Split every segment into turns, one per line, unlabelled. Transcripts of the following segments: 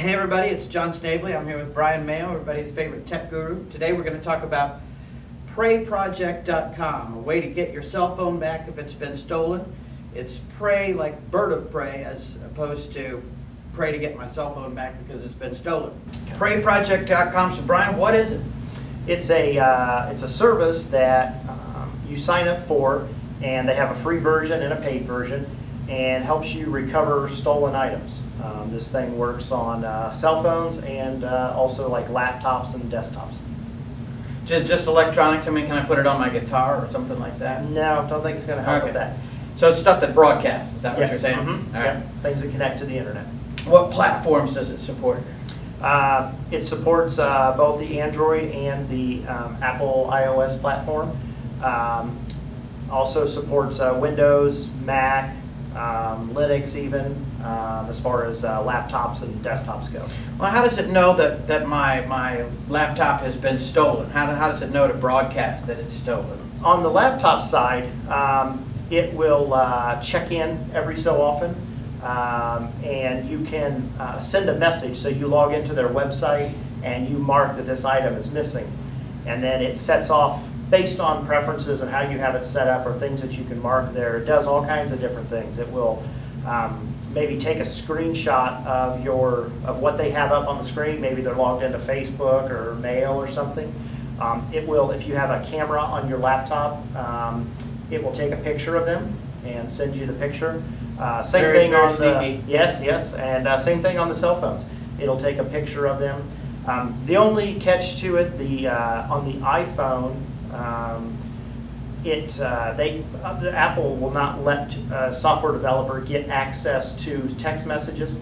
Hey everybody, it's John Snavely. I'm here with Brian Mayo, everybody's favorite tech guru. Today we're going to talk about PreyProject.com, a way to get your cell phone back if it's been stolen. It's pray like bird of prey as opposed to pray to get my cell phone back because it's been stolen. PreyProject.com. So Brian, what is it?
It's a service that you sign up for, and they have a free version and a paid version, and helps you recover stolen items. This thing works on cell phones and also like laptops and desktops.
Just electronics? I mean, can I put it on my guitar or something like that?
No, don't think it's going to help with that.
So it's stuff that broadcasts, is that what
Yeah.
you're saying?
Mhm.
All right.
Yeah. Things that connect to the internet.
What platforms does it support?
It supports both the Android and the Apple iOS platform. Also supports Windows, Mac, Linux even, as far as laptops and desktops go.
Well, how does it know that my laptop has been stolen? How does it know to broadcast that it's stolen?
On the laptop side, it will check in every so often, and you can send a message. So you log into their website and you mark that this item is missing, and then it sets off based on preferences and how you have it set up or things that you can mark there. It does all kinds of different things. It will maybe take a screenshot of what they have up on the screen. Maybe they're logged into Facebook or mail or something. It will, if you have a camera on your laptop, it will take a picture of them and send you the picture. Same
Very,
thing
very
on the
sneaky.
yes, and same thing on the cell phones. It'll take a picture of them. The only catch to it, on the iPhone, the Apple will not let a software developer get access to text messages.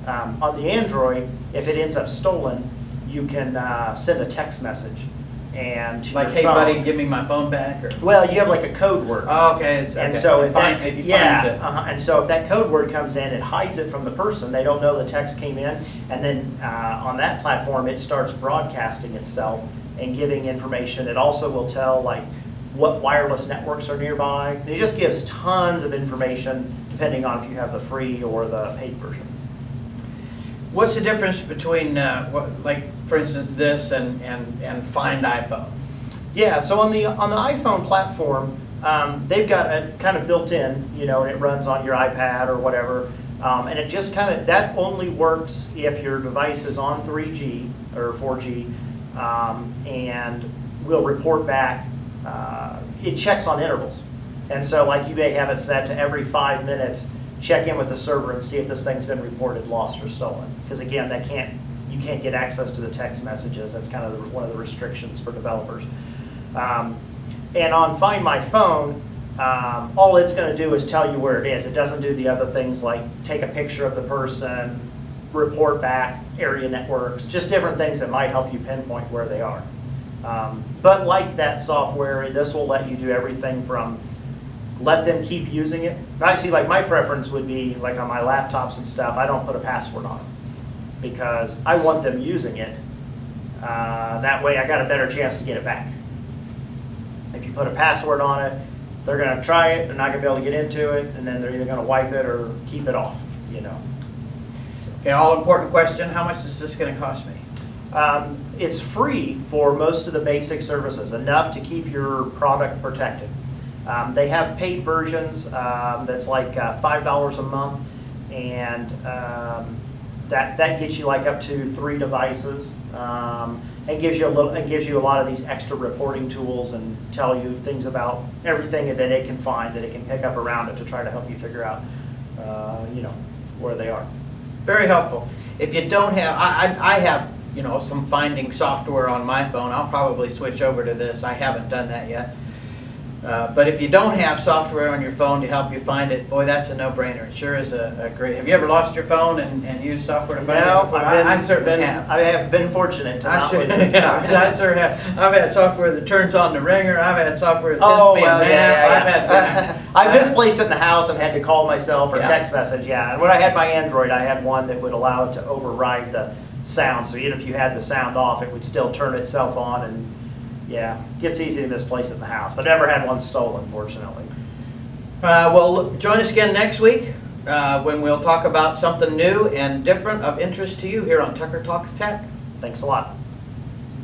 On the Android, if it ends up stolen, you can send a text message and to
Like,
your
hey
phone.
buddy, give me my phone back? Or
Well, you have like a code word.
oh, okay.
And so if that,
it finds
yeah,
it.
and so if that code word comes in, it hides it from the person. They don't know the text came in, and then on that platform, it starts broadcasting itself and giving information. It also will tell like what wireless networks are nearby. It just gives tons of information depending on if you have the free or the paid version.
What's the difference between like for instance this and Find iPhone?
Yeah, so on the iPhone platform, they've got a kind of built in, and it runs on your iPad or whatever, and it just that only works if your device is on 3G or 4G, and will report back. It checks on intervals, and so like you may have it set to every 5 minutes, check in with the server and see if this thing's been reported lost or stolen. Because again, you can't get access to the text messages. That's kind of one of the restrictions for developers. And on Find My Phone, all it's going to do is tell you where it is. It doesn't do the other things like take a picture of the person, report back area networks, just different things that might help you pinpoint where they are. But like that software, this will let you do everything from let them keep using it. Actually, like my preference would be like on my laptops and stuff, I don't put a password on it because I want them using it. That way I got a better chance to get it back. If you put a password on it, they're going to try it, they're not going to be able to get into it, and then they're either going to wipe it or keep it off,
Okay, all important question. How much is this going to cost me?
It's free for most of the basic services, enough to keep your product protected. They have paid versions that's like $5 a month, and that gets you like up to 3 devices. And gives you a lot of these extra reporting tools and tell you things about everything that it can find, that it can pick up around it to try to help you figure out, where they are.
Very helpful. If you don't have, I have some finding software on my phone. I'll probably switch over to this. I haven't done that yet. But if you don't have software on your phone to help you find it, boy, that's a no-brainer. It sure is a great. Have you ever lost your phone and used software to find it?
No,
I certainly have.
I have been fortunate to not lose it.
I sure have. I've had software that turns on the ringer. I've had software that sends me a map.
I've misplaced it in the house and had to call myself or
Yeah.
text message. Yeah, and when I had my Android, I had one that would allow it to override the sound. So even if you had the sound off, it would still turn itself on. And yeah, gets easy to misplace it in the house. But never had one stolen, fortunately.
Well, join us again next week. when we'll talk about something new and different of interest to you here on Tucker Talks Tech.
Thanks a lot.